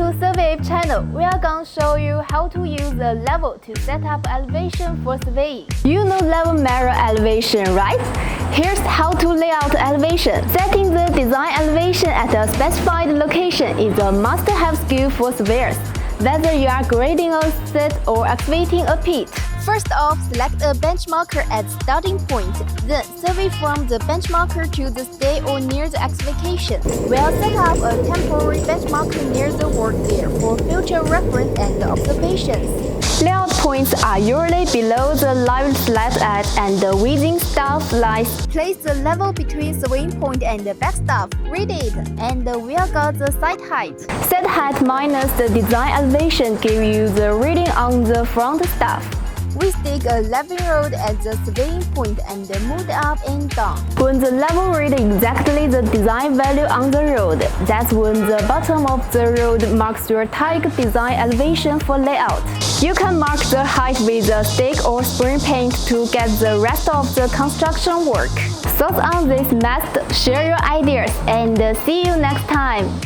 to Survey channel. We are going to show you how to use the level to set up elevation for surveying. You know level mirror elevation, right? Here's how to lay out elevation. Setting the design elevation at a specified location is a must-have skill for surveyors, whether you are grading a set or excavating a pit. First off, select a benchmarker at starting point. Then survey from the benchmarker to the stay or near the excavation. We'll set up a temporary benchmarker near the work there for future reference and observations. Layout points are usually below the live slab edge and within staff lines. Place the level between surveying point and the backstaff. Read it, and we'll got the site height. Set height minus the design elevation give you the reading on the front staff. We stick a leveling rod at the surveying point and move it up and down. When the level reads exactly the design value on the rod, that's when the bottom of the rod marks your target design elevation for layout. You can mark the height with a stick or spray paint to get the rest of the construction work. Thoughts on this method? Share your ideas and see you next time!